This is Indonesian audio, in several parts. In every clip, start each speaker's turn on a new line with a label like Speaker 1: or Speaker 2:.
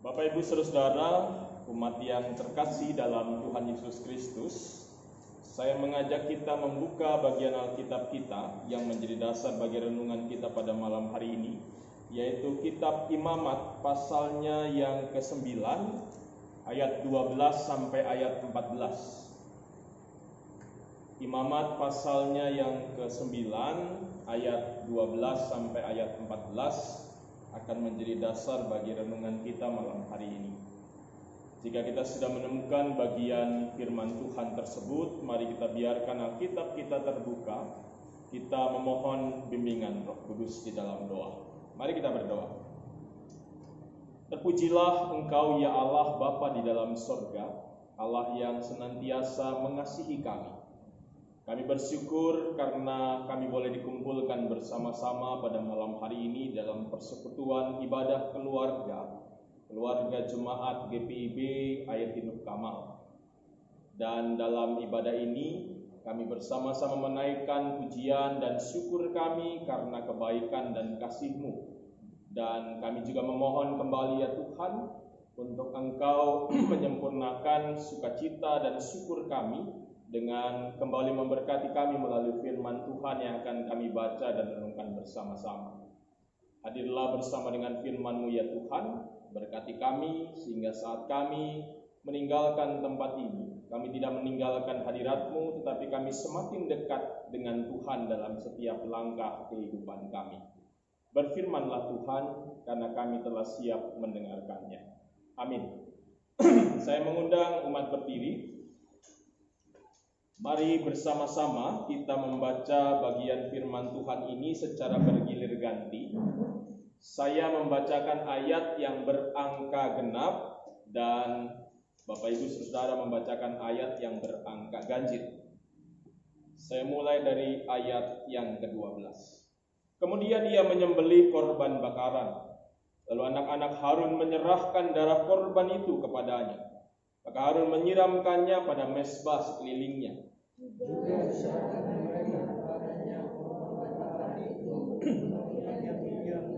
Speaker 1: Bapak Ibu Saudara, umat yang terkasih dalam Tuhan Yesus Kristus, saya mengajak kita membuka bagian Alkitab kita yang menjadi dasar bagi renungan kita pada malam hari ini, yaitu kitab Imamat pasalnya yang ke-9 ayat 12 sampai ayat 14. Imamat pasalnya yang ke-9 ayat 12 sampai ayat 14 akan menjadi dasar bagi renungan kita malam hari ini. Jika kita sudah menemukan bagian firman Tuhan tersebut, mari kita biarkan Alkitab kita terbuka. Kita memohon bimbingan Roh Kudus di dalam doa. Mari kita berdoa. Terpujilah Engkau ya Allah Bapa di dalam sorga, Allah yang senantiasa mengasihi kami. Kami bersyukur karena kami boleh dikumpulkan bersama-sama pada malam hari ini dalam persekutuan ibadah keluarga Jemaat GPIB Air Hidup Kamal. Dan dalam ibadah ini kami bersama-sama menaikkan pujian dan syukur kami karena kebaikan dan kasih-Mu. Dan kami juga memohon kembali ya Tuhan untuk Engkau menyempurnakan sukacita dan syukur kami dengan kembali memberkati kami melalui firman Tuhan yang akan kami baca dan renungkan bersama-sama. Hadirlah bersama dengan firman-Mu ya Tuhan, berkati kami sehingga saat kami meninggalkan tempat ini, kami tidak meninggalkan hadirat-Mu, tetapi kami semakin dekat dengan Tuhan dalam setiap langkah kehidupan kami. Berfirmanlah Tuhan, karena kami telah siap mendengarkannya. Amin. Saya mengundang umat berdiri. Mari bersama-sama kita membaca bagian firman Tuhan ini secara bergilir ganti. Saya membacakan ayat yang berangka genap dan Bapak Ibu Saudara membacakan ayat yang berangka ganjil. Saya mulai dari ayat yang ke-12. Kemudian ia menyembelih korban bakaran. Lalu anak-anak Harun menyerahkan darah korban itu kepadanya. Maka Harun menyiramkannya pada mezbah sekelilingnya.
Speaker 2: Juga diserahkan mereka kepadanya korban bakaran itu, hanya pinggang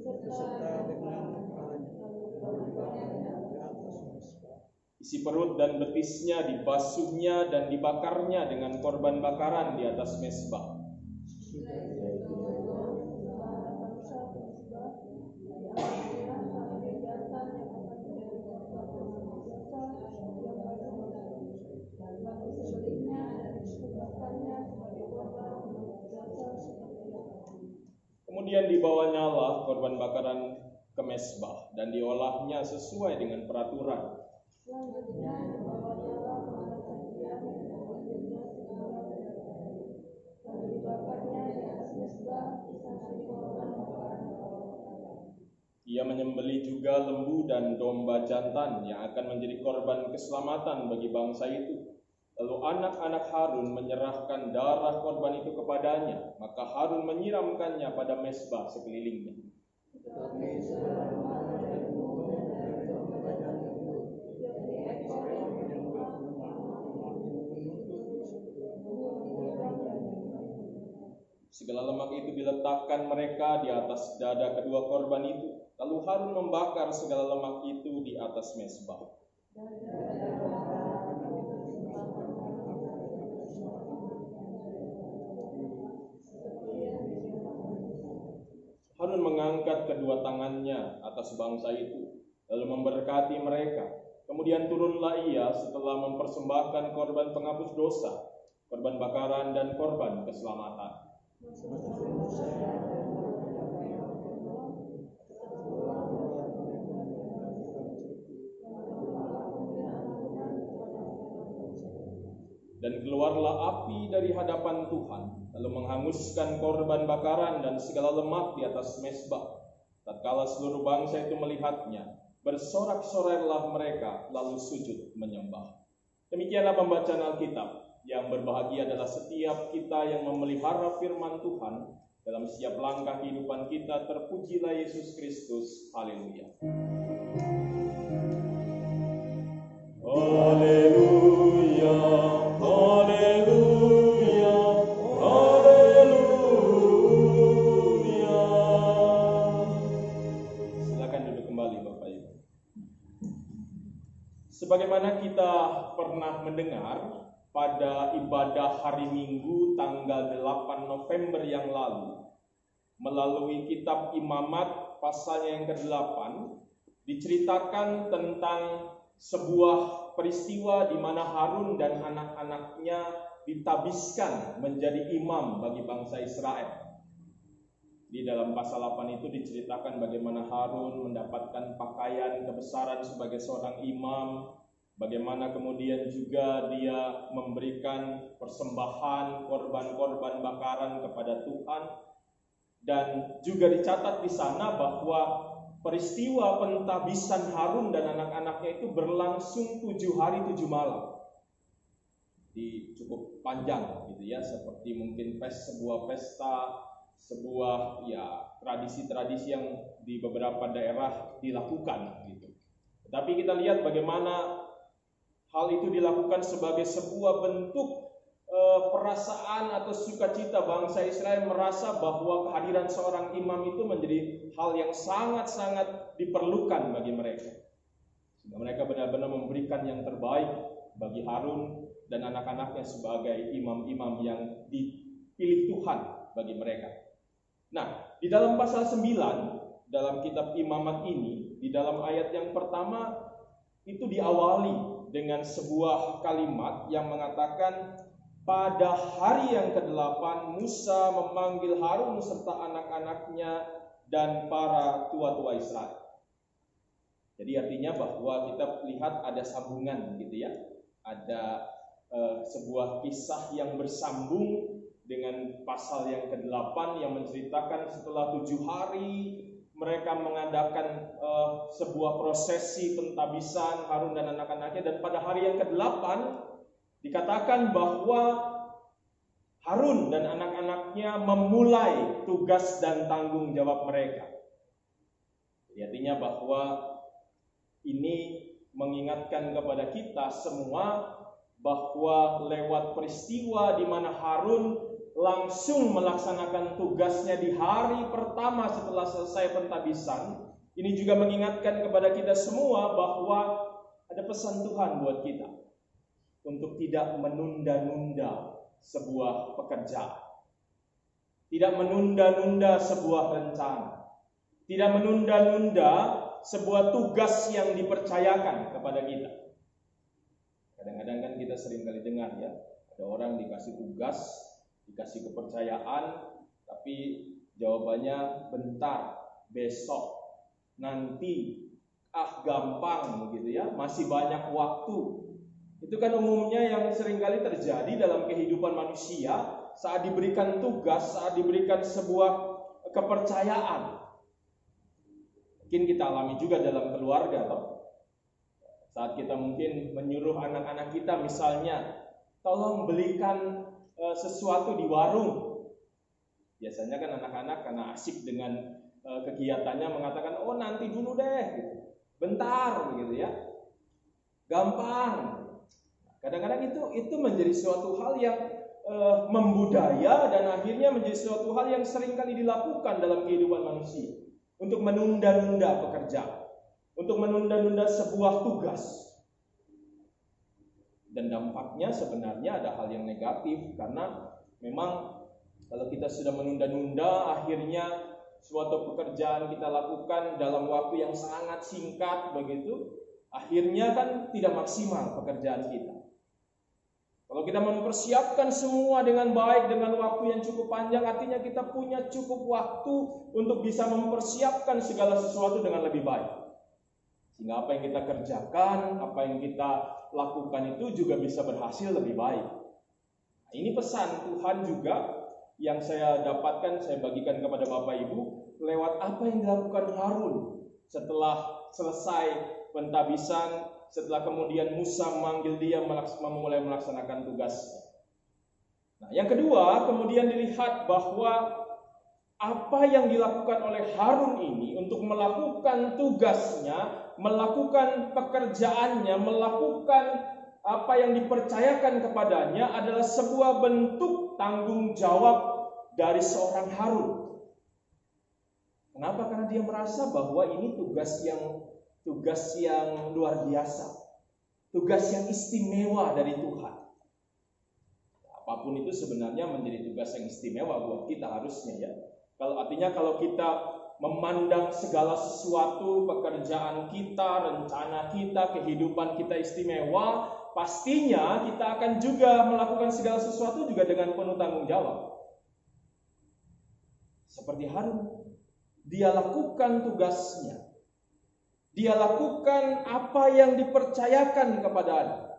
Speaker 2: beserta dengan kepalanya, lalu dibakarnya di atas mezbah.
Speaker 1: Isi perut dan betisnya dibasuhnya dan dibakarnya dengan korban bakaran di atas mezbah. Kemudian dibawanyalah korban bakaran ke mezbah dan diolahnya sesuai dengan peraturan. Ia menyembelih juga lembu dan domba jantan yang akan menjadi korban keselamatan bagi bangsa itu. Lalu anak-anak Harun menyerahkan darah korban itu kepadanya, maka Harun menyiramkannya pada mezbah sekelilingnya. Segala lemak itu diletakkan mereka di atas dada kedua korban itu. Lalu Harun membakar segala lemak itu di atas mezbah. Harun mengangkat kedua tangannya atas bangsa itu, lalu memberkati mereka. Kemudian turunlah ia setelah mempersembahkan korban penghapus dosa, korban bakaran dan korban keselamatan. Dan keluarlah api dari hadapan Tuhan, lalu menghanguskan korban bakaran dan segala lemak di atas mezbah. Tatkala seluruh bangsa itu melihatnya, bersorak-sorailah mereka, lalu sujud menyembah. Demikianlah pembacaan Alkitab. Yang berbahagia adalah setiap kita yang memelihara firman Tuhan dalam setiap langkah kehidupan kita. Terpujilah Yesus Kristus. Haleluya. Haleluya. Haleluya. Haleluya. Silakan duduk kembali Bapak Ibu. pernah mendengar pada ibadah hari Minggu tanggal 8 November yang lalu, melalui kitab Imamat pasalnya yang ke-8, diceritakan tentang sebuah peristiwa di mana Harun dan anak-anaknya ditabiskan menjadi imam bagi bangsa Israel. Di dalam pasal 8 itu diceritakan bagaimana Harun mendapatkan pakaian kebesaran sebagai seorang imam, bagaimana kemudian juga dia memberikan persembahan, korban-korban bakaran kepada Tuhan. Dan juga dicatat di sana bahwa peristiwa pentabisan Harun dan anak-anaknya itu berlangsung 7 hari 7 malam. Cukup panjang gitu ya, seperti mungkin sebuah pesta, sebuah tradisi-tradisi yang di beberapa daerah dilakukan gitu. Tapi kita lihat bagaimana hal itu dilakukan sebagai sebuah bentuk perasaan atau sukacita bangsa Israel, merasa bahwa kehadiran seorang imam itu menjadi hal yang sangat-sangat diperlukan bagi mereka. Sehingga mereka benar-benar memberikan yang terbaik bagi Harun dan anak-anaknya sebagai imam-imam yang dipilih Tuhan bagi mereka. Nah, di dalam pasal 9 dalam kitab Imamat ini, di dalam ayat yang pertama itu diawali dengan sebuah kalimat yang mengatakan, pada hari yang ke-8 Musa memanggil Harun serta anak-anaknya dan para tua-tua Israel. Jadi artinya bahwa kita lihat ada sambungan gitu ya. Ada sebuah kisah yang bersambung dengan pasal yang ke-8 yang menceritakan setelah 7 hari mereka mengadakan sebuah prosesi pentabisan Harun dan anak-anaknya, dan pada hari yang ke-8 dikatakan bahwa Harun dan anak-anaknya memulai tugas dan tanggung jawab mereka. Jadi artinya bahwa ini mengingatkan kepada kita semua bahwa lewat peristiwa di mana Harun langsung melaksanakan tugasnya di hari pertama setelah selesai pentabisan, ini juga mengingatkan kepada kita semua bahwa ada pesan Tuhan buat kita untuk tidak menunda-nunda sebuah pekerjaan, tidak menunda-nunda sebuah rencana, tidak menunda-nunda sebuah tugas yang dipercayakan kepada kita. Kadang-kadang kan kita sering kali dengar ya, ada orang dikasih tugas, dikasih kepercayaan, tapi jawabannya bentar, besok, nanti, gampang begitu ya, masih banyak waktu. Itu kan umumnya yang seringkali terjadi dalam kehidupan manusia saat diberikan tugas, saat diberikan sebuah kepercayaan. Mungkin kita alami juga dalam keluarga toh. Saat kita mungkin menyuruh anak-anak kita misalnya, tolong belikan sesuatu di warung. Biasanya kan anak-anak karena asik dengan kegiatannya mengatakan, oh nanti dulu deh, gitu. Bentar, gitu ya, gampang. Kadang-kadang itu menjadi suatu hal yang membudaya dan akhirnya menjadi suatu hal yang seringkali dilakukan dalam kehidupan manusia untuk menunda-nunda pekerjaan, untuk menunda-nunda sebuah tugas. Dan dampaknya sebenarnya ada hal yang negatif, karena memang kalau kita sudah menunda-nunda, akhirnya suatu pekerjaan kita lakukan dalam waktu yang sangat singkat begitu, akhirnya kan tidak maksimal pekerjaan kita. Kalau kita mempersiapkan semua dengan baik, dengan waktu yang cukup panjang, artinya kita punya cukup waktu untuk bisa mempersiapkan segala sesuatu dengan lebih baik. Sehingga apa yang kita kerjakan, apa yang kita lakukan itu juga bisa berhasil lebih baik. Nah, ini pesan Tuhan juga yang saya dapatkan, saya bagikan kepada Bapak Ibu lewat apa yang dilakukan Harun setelah selesai pentabisan, setelah kemudian Musa memanggil dia memulai melaksanakan tugas. Nah, yang kedua, kemudian dilihat bahwa apa yang dilakukan oleh Harun ini untuk melakukan tugasnya, melakukan pekerjaannya, melakukan apa yang dipercayakan kepadanya adalah sebuah bentuk tanggung jawab dari seorang Harun. Kenapa? Karena dia merasa bahwa ini tugas yang luar biasa. tugas yang istimewa dari Tuhan. Apapun itu sebenarnya menjadi tugas yang istimewa buat kita harusnya ya. Kalau kita memandang segala sesuatu, pekerjaan kita, rencana kita, kehidupan kita istimewa, pastinya kita akan juga melakukan segala sesuatu juga dengan penuh tanggung jawab. Seperti Harun, dia lakukan tugasnya. Dia lakukan apa yang dipercayakan kepadanya.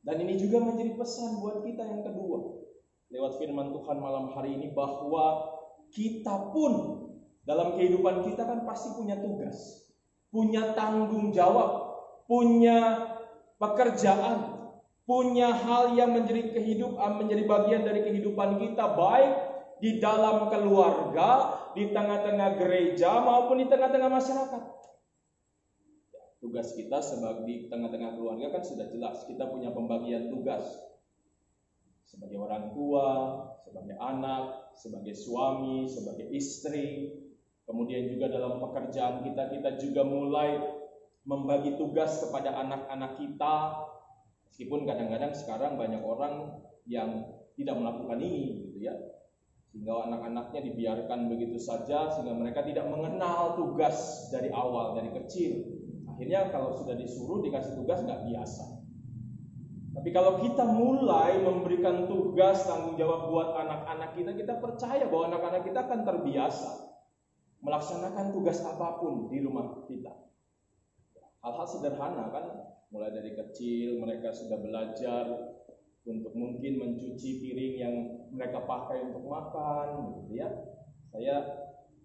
Speaker 1: Dan ini juga menjadi pesan buat kita yang kedua. Lewat firman Tuhan malam hari ini bahwa kita pun dalam kehidupan kita kan pasti punya tugas, punya tanggung jawab, punya pekerjaan, punya hal yang menjadi bagian dari kehidupan kita, baik di dalam keluarga, di tengah-tengah gereja maupun di tengah-tengah masyarakat. Tugas kita sebagai di tengah-tengah keluarga kan sudah jelas, kita punya pembagian tugas sebagai orang tua, sebagai anak, sebagai suami, sebagai istri. Kemudian juga dalam pekerjaan kita juga mulai membagi tugas kepada anak-anak kita. Meskipun kadang-kadang sekarang banyak orang yang tidak melakukan ini gitu ya. Sehingga anak-anaknya dibiarkan begitu saja sehingga mereka tidak mengenal tugas dari awal, dari kecil. Akhirnya kalau sudah disuruh dikasih tugas nggak biasa. Tapi kalau kita mulai memberikan tugas tanggung jawab buat anak-anak kita percaya bahwa anak-anak kita akan terbiasa melaksanakan tugas apapun di rumah kita. Hal-hal sederhana kan, mulai dari kecil mereka sudah belajar untuk mungkin mencuci piring yang mereka pakai untuk makan, gitu ya.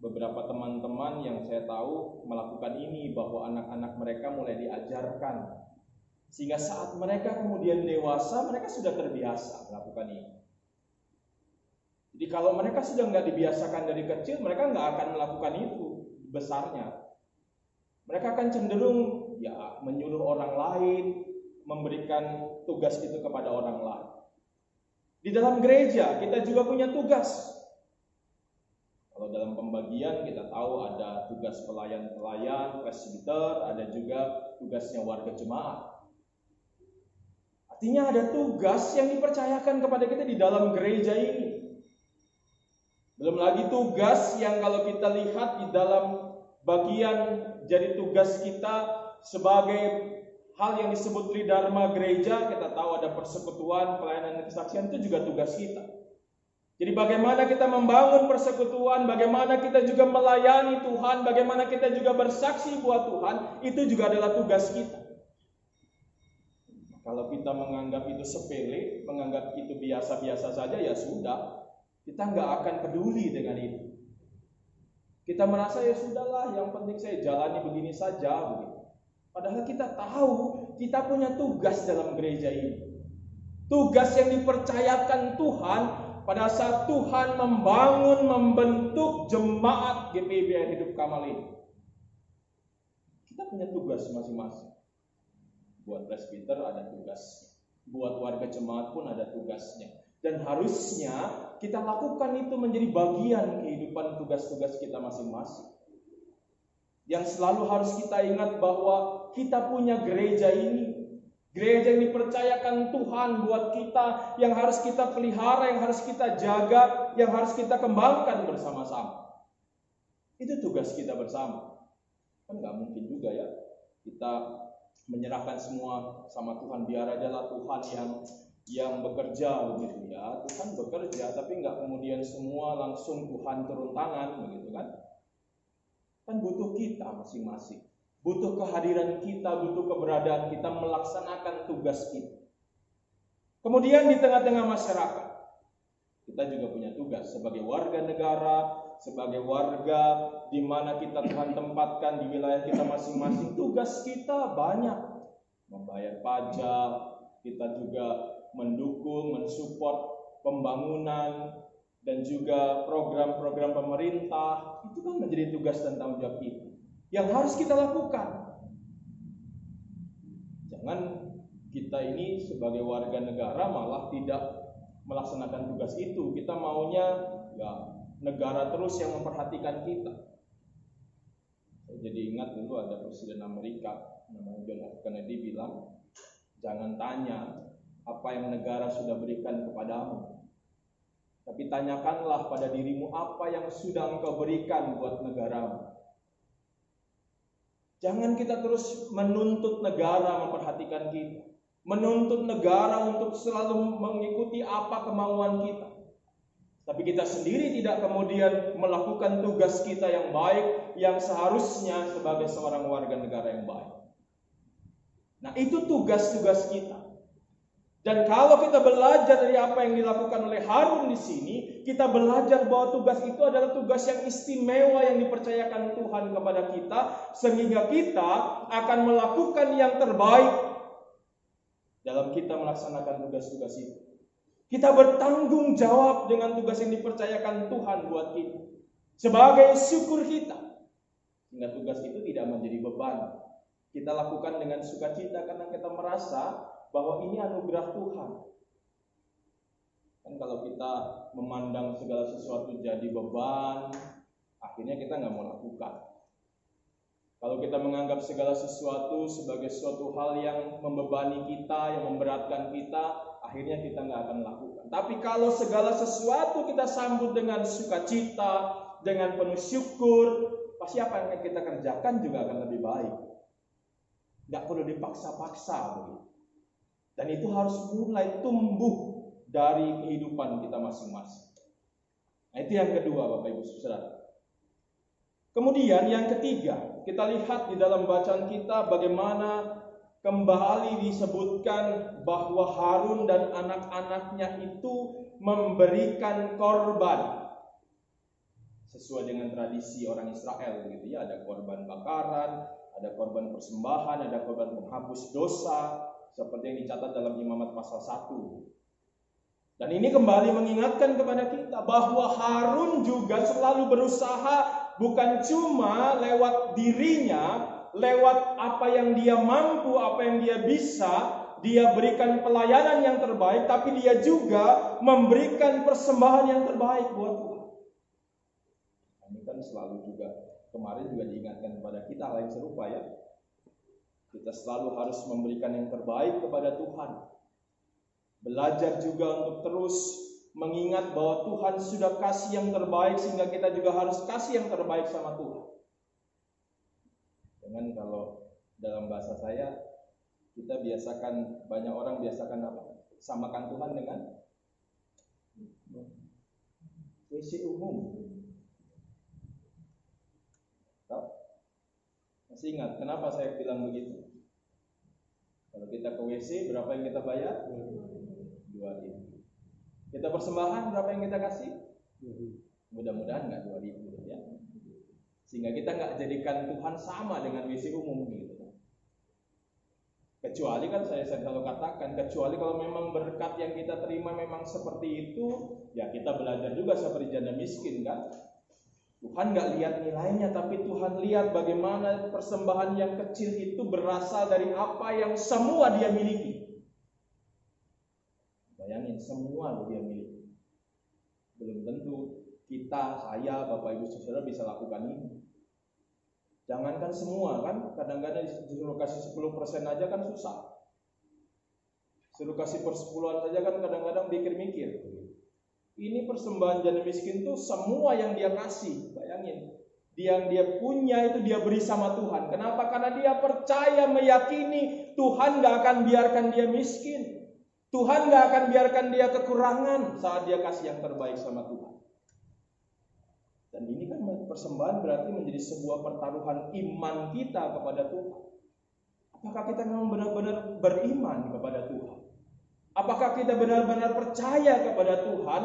Speaker 1: Beberapa teman-teman yang saya tahu melakukan ini, bahwa anak-anak mereka mulai diajarkan. Sehingga saat mereka kemudian dewasa, mereka sudah terbiasa melakukan ini. Jadi kalau mereka sudah nggak dibiasakan dari kecil, mereka nggak akan melakukan itu besarnya. Mereka akan cenderung ya menyuruh orang lain, memberikan tugas itu kepada orang lain. Di dalam gereja kita juga punya tugas. Kalau dalam pembagian kita tahu ada tugas pelayan-pelayan, presbiter, ada juga tugasnya warga jemaat. Artinya ada tugas yang dipercayakan kepada kita di dalam gereja ini. Belum lagi tugas yang kalau kita lihat di dalam bagian jadi tugas kita sebagai hal yang disebut tridharma gereja. Kita tahu ada persekutuan, pelayanan dan kesaksian, itu juga tugas kita. Jadi bagaimana kita membangun persekutuan, bagaimana kita juga melayani Tuhan, bagaimana kita juga bersaksi buat Tuhan, itu juga adalah tugas kita. Kalau kita menganggap itu sepele, menganggap itu biasa-biasa saja, ya sudah. Kita nggak akan peduli dengan itu. Kita merasa ya sudahlah, yang penting saya jalani begini saja. Begitu. Padahal kita tahu, kita punya tugas dalam gereja ini. Tugas yang dipercayakan Tuhan pada saat Tuhan membentuk jemaat GPIB Hidup Kamal ini. Kita punya tugas masing-masing. Buat presbiter ada tugasnya. Buat warga jemaat pun ada tugasnya. Dan harusnya kita lakukan itu menjadi bagian kehidupan tugas-tugas kita masing-masing. Yang selalu harus kita ingat bahwa kita punya gereja ini. Gereja yang dipercayakan Tuhan buat kita, yang harus kita pelihara, yang harus kita jaga, yang harus kita kembangkan bersama-sama. Itu tugas kita bersama. Kan nggak mungkin juga ya kita menyerahkan semua sama Tuhan, biar adalah Tuhan yang bekerja begitu ya. Tuhan bekerja, tapi nggak kemudian semua langsung Tuhan turun tangan begitu kan? Kan butuh kita masing-masing. Butuh kehadiran kita, butuh keberadaan kita melaksanakan tugas kita. Kemudian di tengah-tengah masyarakat, kita juga punya tugas sebagai warga negara, sebagai warga di mana kita Tuhan tempatkan di wilayah kita masing-masing. Tugas kita banyak, membayar pajak, kita juga mendukung, mensupport pembangunan dan juga program-program pemerintah. Itu kan menjadi tugas dan tanggung jawab kita yang harus kita lakukan. Jangan kita ini sebagai warga negara malah tidak melaksanakan tugas itu. Kita maunya ya negara terus yang memperhatikan kita. Saya jadi ingat dulu ada Presiden Amerika namanya John F. Kennedy bilang, Jangan tanya apa yang negara sudah berikan kepadamu, tapi tanyakanlah pada dirimu apa yang sudah engkau berikan buat negaramu. Jangan kita terus menuntut negara memperhatikan kita, menuntut negara untuk selalu mengikuti apa kemauan kita. Tapi kita sendiri tidak kemudian melakukan tugas kita yang baik, yang seharusnya sebagai seorang warga negara yang baik. Nah, itu tugas-tugas kita. Dan kalau kita belajar dari apa yang dilakukan oleh Harun di sini, kita belajar bahwa tugas itu adalah tugas yang istimewa yang dipercayakan Tuhan kepada kita, sehingga kita akan melakukan yang terbaik dalam kita melaksanakan tugas-tugas itu. Kita bertanggung jawab dengan tugas yang dipercayakan Tuhan buat kita sebagai syukur kita, sehingga tugas itu tidak menjadi beban. Kita lakukan dengan sukacita karena kita merasa bahwa ini anugerah Tuhan. Kan kalau kita memandang segala sesuatu jadi beban, akhirnya kita nggak mau lakukan. Kalau kita menganggap segala sesuatu sebagai suatu hal yang membebani kita, yang memberatkan kita, akhirnya kita nggak akan lakukan. Tapi kalau segala sesuatu kita sambut dengan sukacita, dengan penuh syukur, pasti apa yang kita kerjakan juga akan lebih baik. Nggak perlu dipaksa-paksa begitu. Dan itu harus mulai tumbuh dari kehidupan kita masing-masing. Nah, itu yang kedua, Bapak Ibu Saudara. Kemudian yang ketiga, kita lihat di dalam bacaan kita bagaimana kembali disebutkan bahwa Harun dan anak-anaknya itu memberikan korban sesuai dengan tradisi orang Israel, begitu ya. Ada korban bakaran, ada korban persembahan, ada korban penghapus dosa, seperti yang dicatat dalam Imamat pasal 1. Dan ini kembali mengingatkan kepada kita bahwa Harun juga selalu berusaha bukan cuma lewat dirinya, lewat apa yang dia mampu, apa yang dia bisa, dia berikan pelayanan yang terbaik, tapi dia juga memberikan persembahan yang terbaik buat Tuhan. Ini kan selalu juga, kemarin juga diingatkan kepada kita hal yang serupa ya. Kita selalu harus memberikan yang terbaik kepada Tuhan. Belajar juga untuk terus mengingat bahwa Tuhan sudah kasih yang terbaik, sehingga kita juga harus kasih yang terbaik sama Tuhan. Jangan kalau dalam bahasa saya, kita biasakan, banyak orang biasakan apa? Samakan Tuhan dengan WC umum. Masih ingat kenapa saya bilang begitu? Kalau kita ke WC, berapa yang kita bayar? 2.000. Kita persembahan, berapa yang kita kasih? Mudah-mudahan nggak 2.000 ya. Sehingga kita nggak jadikan Tuhan sama dengan WC umum gitu. Kecuali kan saya selalu katakan, kecuali kalau memang berkat yang kita terima memang seperti itu, ya kita belajar juga seperti janda miskin kan. Tuhan nggak lihat nilainya, tapi Tuhan lihat bagaimana persembahan yang kecil itu berasal dari apa yang semua dia miliki. Bayangin, semua dia miliki. Belum tentu kita, saya, Bapak Ibu Saudara bisa lakukan ini. Jangankan semua kan, kadang-kadang disuruh kasih 10% aja kan susah. Suruh kasih persepuluhan saja kan kadang-kadang mikir-mikir. Ini persembahan janda miskin tuh semua yang dia kasih. Bayangin, yang dia punya itu dia beri sama Tuhan. Kenapa? Karena dia percaya, meyakini Tuhan gak akan biarkan dia miskin. Tuhan gak akan biarkan dia kekurangan saat dia kasih yang terbaik sama Tuhan. Dan ini kan persembahan berarti menjadi sebuah pertaruhan iman kita kepada Tuhan. Apakah kita memang benar-benar beriman kepada Tuhan? Apakah kita benar-benar percaya kepada Tuhan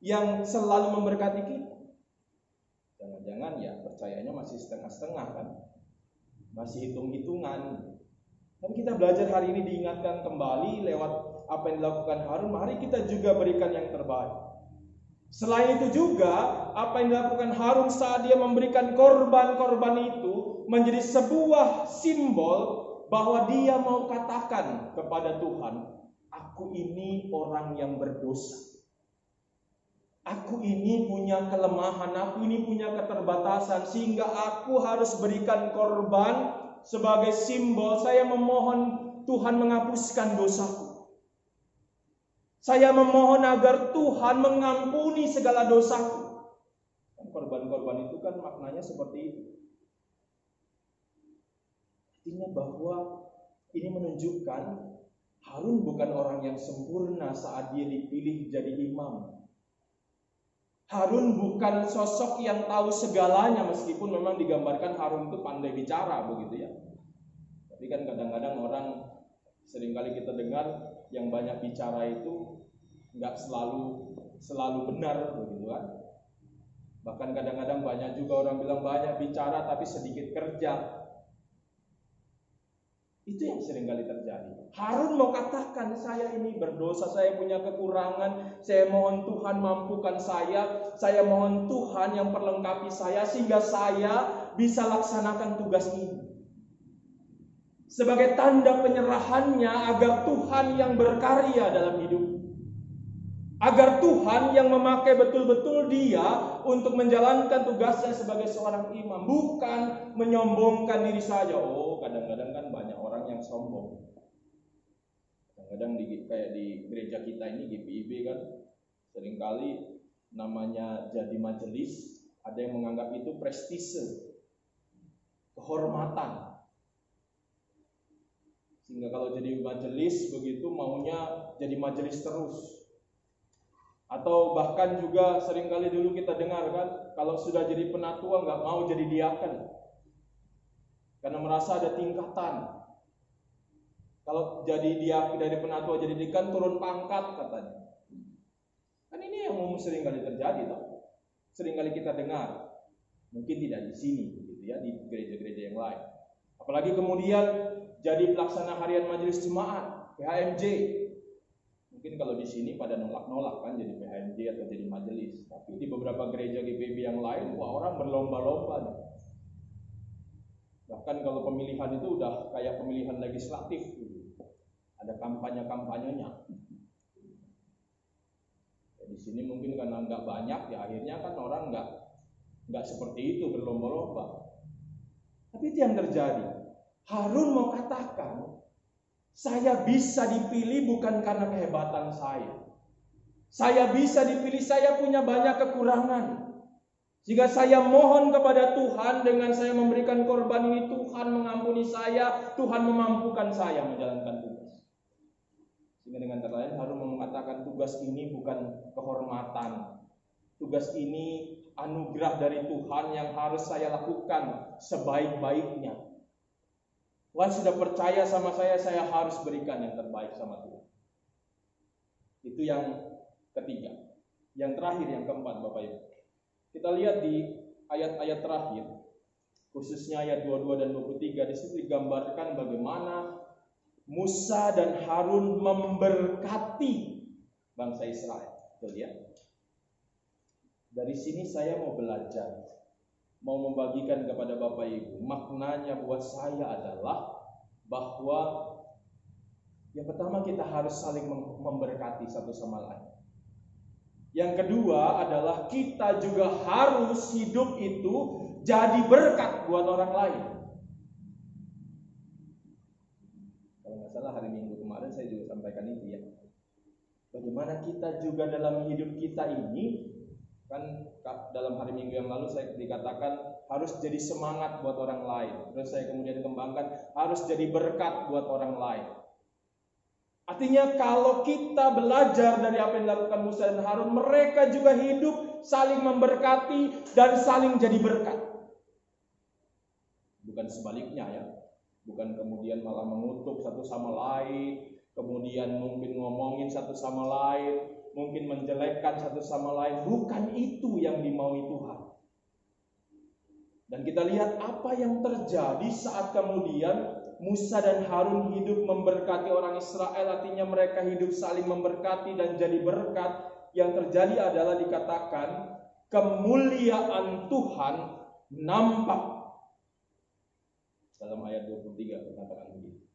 Speaker 1: yang selalu memberkati kita? Jangan-jangan ya percayanya masih setengah-setengah kan? Masih hitung-hitungan. Tapi kita belajar hari ini diingatkan kembali lewat apa yang dilakukan Harun. Mari kita juga berikan yang terbaik. Selain itu juga apa yang dilakukan Harun saat dia memberikan korban-korban itu menjadi sebuah simbol bahwa dia mau katakan kepada Tuhan, aku ini orang yang berdosa. Aku ini punya kelemahan, aku ini punya keterbatasan, sehingga aku harus berikan korban sebagai simbol. Saya memohon Tuhan menghapuskan dosaku. Saya memohon agar Tuhan mengampuni segala dosaku. Korban-korban itu kan maknanya seperti itu. Artinya bahwa ini menunjukkan Harun bukan orang yang sempurna saat dia dipilih jadi imam. Harun bukan sosok yang tahu segalanya, meskipun memang digambarkan Harun itu pandai bicara begitu ya. Tapi kan kadang-kadang orang seringkali kita dengar yang banyak bicara itu nggak selalu benar begitu kan. Bahkan kadang-kadang banyak juga orang bilang banyak bicara tapi sedikit kerja. Itu yang seringkali terjadi. Harun mau katakan, saya ini berdosa, saya punya kekurangan, saya mohon Tuhan mampukan saya mohon Tuhan yang perlengkapi saya sehingga saya bisa laksanakan tugas ini. Sebagai tanda penyerahannya agar Tuhan yang berkarya dalam hidup. Agar Tuhan yang memakai betul-betul dia untuk menjalankan tugasnya sebagai seorang imam. Bukan menyombongkan diri saja. Oh, kadang-kadang kan banyak orang yang sombong. Kadang-kadang kayak di gereja kita ini GPIB kan, seringkali namanya jadi majelis, ada yang menganggap itu prestise, kehormatan. Sehingga kalau jadi majelis begitu maunya jadi majelis terus. Atau bahkan juga seringkali dulu kita dengar kan, kalau sudah jadi penatua nggak mau jadi diaken, karena merasa ada tingkatan. Kalau jadi diaken dari penatua jadi diaken turun pangkat katanya. Kan ini yang seringkali terjadi toh. Seringkali kita dengar. Mungkin tidak di sini begitu ya, di gereja-gereja yang lain. Apalagi kemudian jadi pelaksana harian majelis jemaat, PHMJ. Mungkin kalau di sini pada nolak-nolak kan jadi PHMJ atau jadi majelis. Tapi di beberapa gereja GPIB yang lain, wah orang berlomba-lomba nih. Bahkan kalau pemilihan itu udah kayak pemilihan legislatif gitu. Ada kampanye-kampanyenya. Ya, di sini mungkin karena nggak banyak, ya akhirnya kan orang nggak seperti itu berlomba-lomba. Tapi itu yang terjadi. Harun mau katakan, saya bisa dipilih bukan karena kehebatan saya. Saya bisa dipilih, saya punya banyak kekurangan. Jika saya mohon kepada Tuhan dengan saya memberikan korban ini, Tuhan mengampuni saya, Tuhan memampukan saya menjalankan tugas. Sehingga dengan kata lain Harun mengatakan tugas ini bukan kehormatan. Tugas ini anugerah dari Tuhan yang harus saya lakukan sebaik-baiknya. Tuhan sudah percaya sama saya harus berikan yang terbaik sama Tuhan. Itu yang ketiga. Yang terakhir, yang keempat Bapak Ibu. Kita lihat di ayat-ayat terakhir, khususnya ayat 22 dan 23, di situ digambarkan bagaimana Musa dan Harun memberkati bangsa Israel. Betul ya? Dari sini saya mau belajar, mau membagikan kepada Bapak Ibu. Maknanya buat saya adalah bahwa yang pertama kita harus saling memberkati satu sama lain. Yang kedua adalah kita juga harus hidup itu jadi berkat buat orang lain. Kalau nggak salah hari Minggu kemarin saya juga sampaikan itu ya. Bagaimana kita juga dalam hidup kita ini, kan dalam hari Minggu yang lalu saya dikatakan harus jadi semangat buat orang lain. Terus saya kemudian kembangkan harus jadi berkat buat orang lain. Artinya kalau kita belajar dari apa yang dilakukan Musa dan Harun, mereka juga hidup saling memberkati dan saling jadi berkat. Bukan sebaliknya ya. Bukan kemudian malah mengutuk satu sama lain, kemudian mungkin ngomongin satu sama lain, mungkin menjelekkan satu sama lain. Bukan itu yang dimaui Tuhan. Dan kita lihat apa yang terjadi saat kemudian Musa dan Harun hidup memberkati orang Israel. Artinya mereka hidup saling memberkati dan jadi berkat. Yang terjadi adalah dikatakan kemuliaan Tuhan nampak. Dalam ayat 23 dikatakan begitu.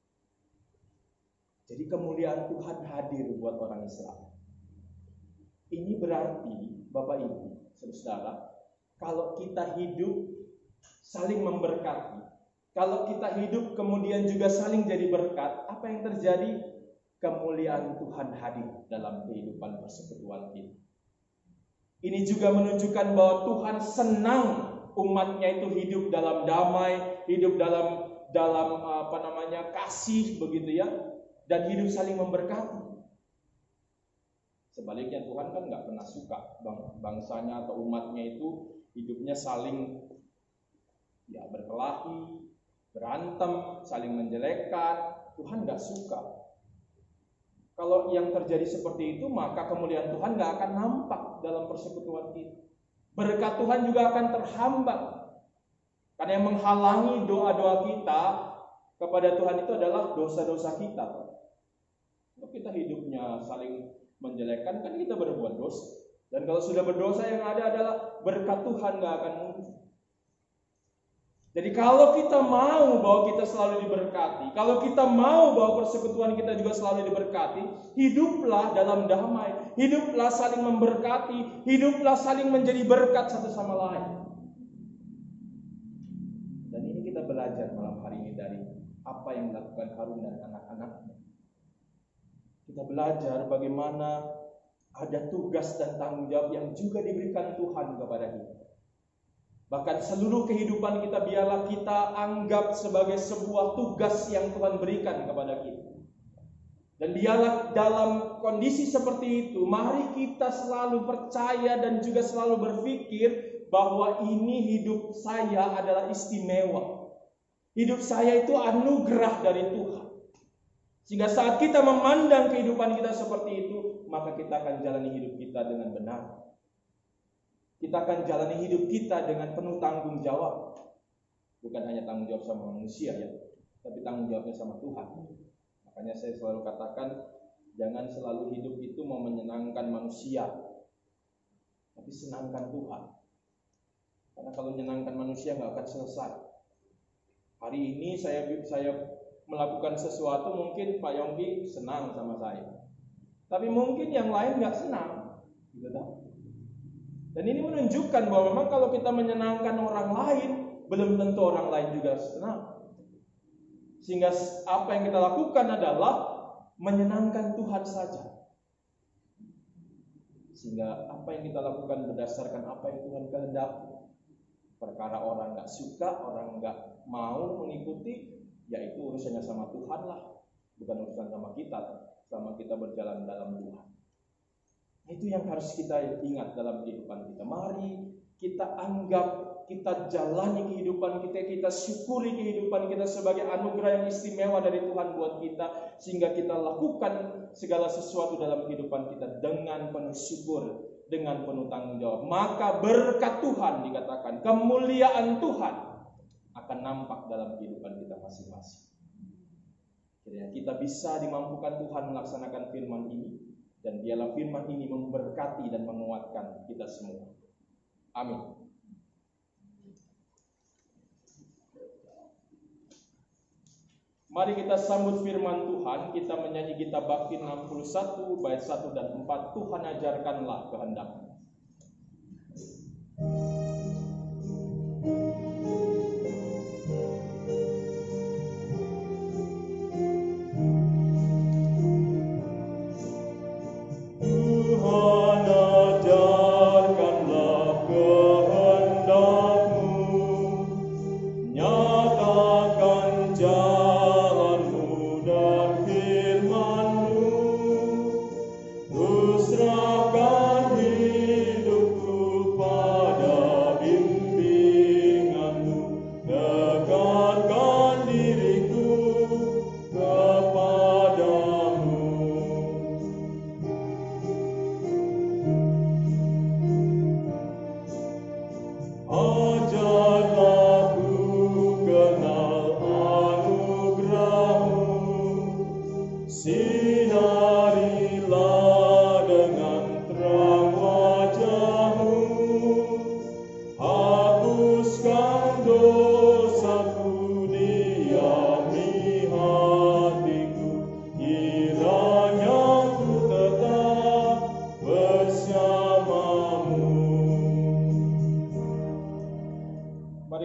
Speaker 1: Jadi kemuliaan Tuhan hadir buat orang Israel. Ini berarti Bapak Ibu, saudara, kalau kita hidup saling memberkati, Kalau kita hidup kemudian juga saling jadi berkat, apa yang terjadi? Kemuliaan Tuhan hadir dalam kehidupan persekutuan kita. Ini juga menunjukkan bahwa Tuhan senang umatnya itu hidup dalam damai, hidup dalam kasih begitu ya, dan hidup saling memberkati. Sebaliknya Tuhan kan nggak pernah suka bangsanya atau umatnya itu hidupnya saling berkelahi, berantem, saling menjelekkan. Tuhan nggak suka. Kalau yang terjadi seperti itu, maka kemuliaan Tuhan nggak akan nampak dalam persekutuan kita. Berkat Tuhan juga akan terhambat. Karena yang menghalangi doa-doa kita kepada Tuhan itu adalah dosa-dosa kita. Kalau kita hidupnya saling menjelekkan, kan kita berbuat dosa. Dan kalau sudah berdosa, yang ada adalah berkat Tuhan nggak akan muncul. Jadi kalau kita mau bahwa kita selalu diberkati, kalau kita mau bahwa persekutuan kita juga selalu diberkati, hiduplah dalam damai, hiduplah saling memberkati, hiduplah saling menjadi berkat satu sama lain. Dan ini kita belajar malam hari ini dari apa yang dilakukan Harun dan anak-anaknya. Kita belajar bagaimana ada tugas dan tanggung jawab yang juga diberikan Tuhan kepada kita. Bahkan seluruh kehidupan kita biarlah kita anggap sebagai sebuah tugas yang Tuhan berikan kepada kita. Dan biarlah dalam kondisi seperti itu, mari kita selalu percaya dan juga selalu berpikir bahwa ini hidup saya adalah istimewa. Hidup saya itu anugerah dari Tuhan. Sehingga saat kita memandang kehidupan kita seperti itu, maka kita akan jalani hidup kita dengan benar. Kita akan jalani hidup kita dengan penuh tanggung jawab. Bukan hanya tanggung jawab sama manusia ya, tapi tanggung jawabnya sama Tuhan. Makanya saya selalu katakan, jangan selalu hidup itu mau menyenangkan manusia, tapi senangkan Tuhan. Karena kalau menyenangkan manusia nggak akan selesai. Hari ini saya melakukan sesuatu, mungkin Pak Yonggi senang sama saya, tapi mungkin yang lain nggak senang, gitu kan? Dan ini menunjukkan bahwa memang kalau kita menyenangkan orang lain, belum tentu orang lain juga senang. Sehingga apa yang kita lakukan adalah menyenangkan Tuhan saja. Sehingga apa yang kita lakukan berdasarkan apa yang Tuhan kehendaki. Perkara orang gak suka, orang gak mau mengikuti, yaitu urusannya sama Tuhan lah. Bukan urusan sama kita, selama kita berjalan dalam Tuhan. Itu yang harus kita ingat dalam kehidupan kita. Mari kita anggap, kita jalani kehidupan kita, kita syukuri kehidupan kita sebagai anugerah yang istimewa dari Tuhan buat kita, sehingga kita lakukan segala sesuatu dalam kehidupan kita dengan penuh syukur, dengan penuh tanggung jawab. Maka berkat Tuhan, dikatakan kemuliaan Tuhan akan nampak dalam kehidupan kita masing-masing. Kiranya kita bisa dimampukan Tuhan melaksanakan firman ini. Dan biarlah firman ini memberkati dan menguatkan kita semua. Amin. Mari kita sambut firman Tuhan. Kita menyanyi kitab Bakti 61 bait 1 dan 4. Tuhan ajarkanlah kehendak-Mu.
Speaker 3: Serahkan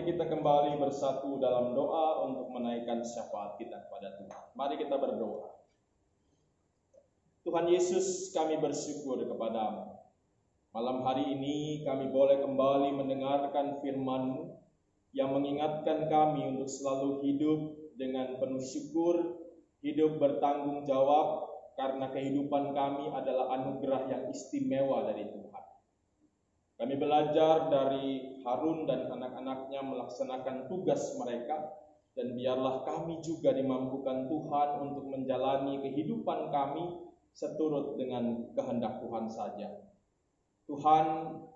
Speaker 1: kita kembali bersatu dalam doa untuk menaikkan syafaat kita kepada Tuhan. Mari kita berdoa. Tuhan Yesus, kami bersyukur kepadamu. Malam hari ini kami boleh kembali mendengarkan firman-Mu yang mengingatkan kami untuk selalu hidup dengan penuh syukur, hidup bertanggung jawab, karena kehidupan kami adalah anugerah yang istimewa dari Tuhan. Kami belajar dari Harun dan anak-anaknya melaksanakan tugas mereka, dan biarlah kami juga dimampukan Tuhan untuk menjalani kehidupan kami seturut dengan kehendak Tuhan saja. Tuhan,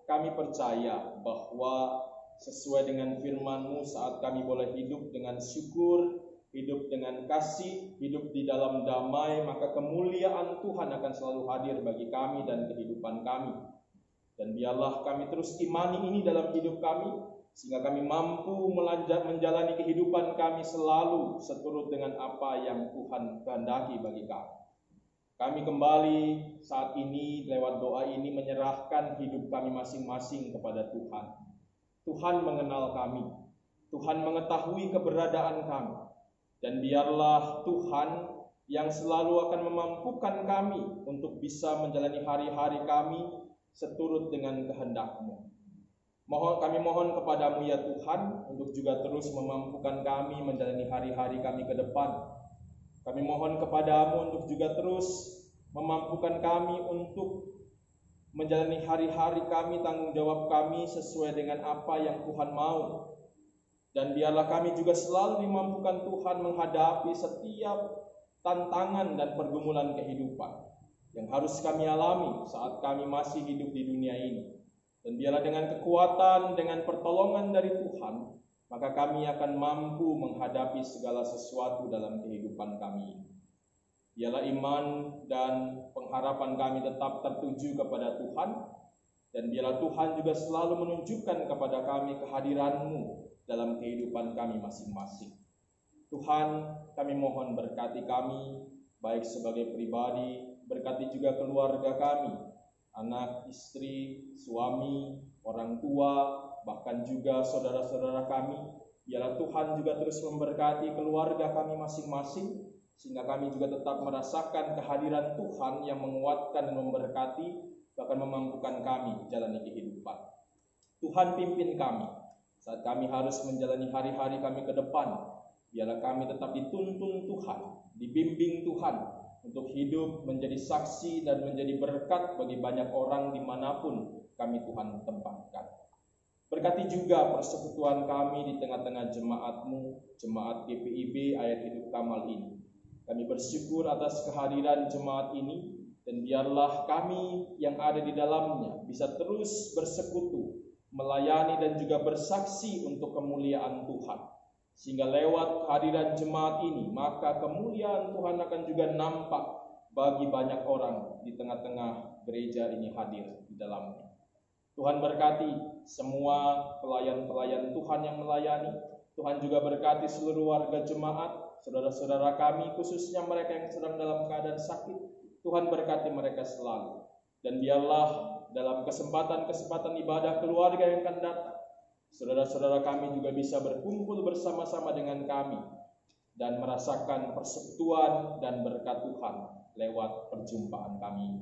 Speaker 1: kami percaya bahwa sesuai dengan firman-Mu saat kami boleh hidup dengan syukur, hidup dengan kasih, hidup di dalam damai, maka kemuliaan Tuhan akan selalu hadir bagi kami dan kehidupan kami. Dan biarlah kami terus imani ini dalam hidup kami, sehingga kami mampu menjalani kehidupan kami selalu seturut dengan apa yang Tuhan kehendaki bagi kami. Kami kembali saat ini lewat doa ini menyerahkan hidup kami masing-masing kepada Tuhan. Tuhan mengenal kami, Tuhan mengetahui keberadaan kami, dan biarlah Tuhan yang selalu akan memampukan kami untuk bisa menjalani hari-hari kami seturut dengan kehendak-Mu. Kami mohon kepadamu ya Tuhan, untuk juga terus memampukan kami menjalani hari-hari kami ke depan. Kami mohon kepadamu untuk juga terus memampukan kami untuk menjalani hari-hari kami, tanggung jawab kami sesuai dengan apa yang Tuhan mau. Dan biarlah kami juga selalu dimampukan Tuhan menghadapi setiap tantangan dan pergumulan kehidupan yang harus kami alami saat kami masih hidup di dunia ini. Dan biarlah dengan kekuatan, dengan pertolongan dari Tuhan, maka kami akan mampu menghadapi segala sesuatu dalam kehidupan kami ini. Biarlah iman dan pengharapan kami tetap tertuju kepada Tuhan, dan biarlah Tuhan juga selalu menunjukkan kepada kami kehadiran-Mu dalam kehidupan kami masing-masing. Tuhan, kami mohon berkati kami, baik sebagai pribadi, berkati juga keluarga kami, anak, istri, suami, orang tua, bahkan juga saudara-saudara kami. Biarlah Tuhan juga terus memberkati keluarga kami masing-masing, sehingga kami juga tetap merasakan kehadiran Tuhan yang menguatkan dan memberkati, bahkan memampukan kami jalani kehidupan. Tuhan pimpin kami saat kami harus menjalani hari-hari kami ke depan. Biarlah kami tetap dituntun Tuhan, dibimbing Tuhan, untuk hidup menjadi saksi dan menjadi berkat bagi banyak orang dimanapun kami Tuhan tempatkan. Berkati juga persekutuan kami di tengah-tengah jemaat-Mu, jemaat GPIB Air Hidup Kamal ini. Kami bersyukur atas kehadiran jemaat ini, dan biarlah kami yang ada di dalamnya bisa terus bersekutu, melayani dan juga bersaksi untuk kemuliaan Tuhan. Sehingga lewat kehadiran jemaat ini, maka kemuliaan Tuhan akan juga nampak bagi banyak orang di tengah-tengah gereja ini hadir di dalamnya. Tuhan berkati semua pelayan-pelayan Tuhan yang melayani. Tuhan juga berkati seluruh warga jemaat, saudara-saudara kami, khususnya mereka yang sedang dalam keadaan sakit. Tuhan berkati mereka selalu. Dan biarlah dalam kesempatan-kesempatan ibadah keluarga yang akan datang, saudara-saudara kami juga bisa berkumpul bersama-sama dengan kami dan merasakan persekutuan dan berkat Tuhan lewat perjumpaan kami.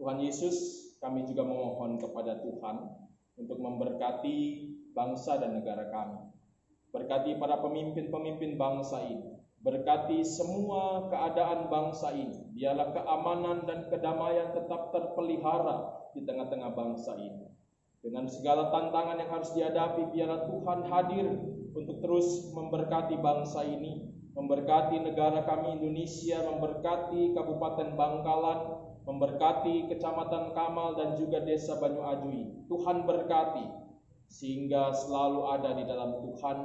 Speaker 1: Tuhan Yesus, kami juga memohon kepada Tuhan untuk memberkati bangsa dan negara kami. Berkati para pemimpin-pemimpin bangsa ini. Berkati semua keadaan bangsa ini. Biarlah keamanan dan kedamaian tetap terpelihara di tengah-tengah bangsa ini. Dengan segala tantangan yang harus dihadapi, biarlah Tuhan hadir untuk terus memberkati bangsa ini, memberkati negara kami Indonesia, memberkati Kabupaten Bangkalan, memberkati Kecamatan Kamal dan juga Desa Banyu Ajui. Tuhan berkati sehingga selalu ada di dalam Tuhan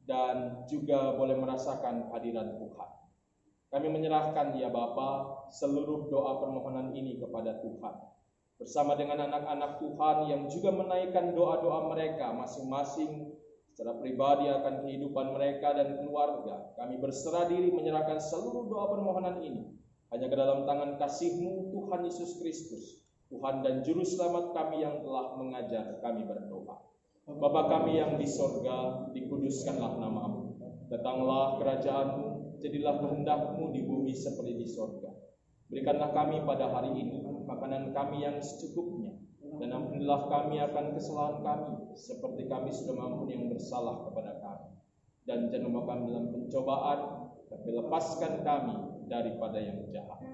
Speaker 1: dan juga boleh merasakan kehadiran Tuhan. Kami menyerahkan ya Bapa seluruh doa permohonan ini kepada Tuhan, bersama dengan anak-anak Tuhan yang juga menaikkan doa-doa mereka masing-masing secara pribadi akan kehidupan mereka dan keluarga. Kami berserah diri menyerahkan seluruh doa permohonan ini hanya ke dalam tangan kasih-Mu Tuhan Yesus Kristus, Tuhan dan Juru Selamat kami yang telah mengajar kami berdoa. Bapa kami yang di sorga, dikuduskanlah namamu. Datanglah kerajaanmu, jadilah kehendak-mu di bumi seperti di sorga. Berikanlah kami pada hari ini makanan kami yang secukupnya, dan ampunilah kami akan kesalahan kami, seperti kami sudah mengampuni yang bersalah kepada kami. Dan jangan membawa kami dalam pencobaan, tapi lepaskan kami daripada yang jahat.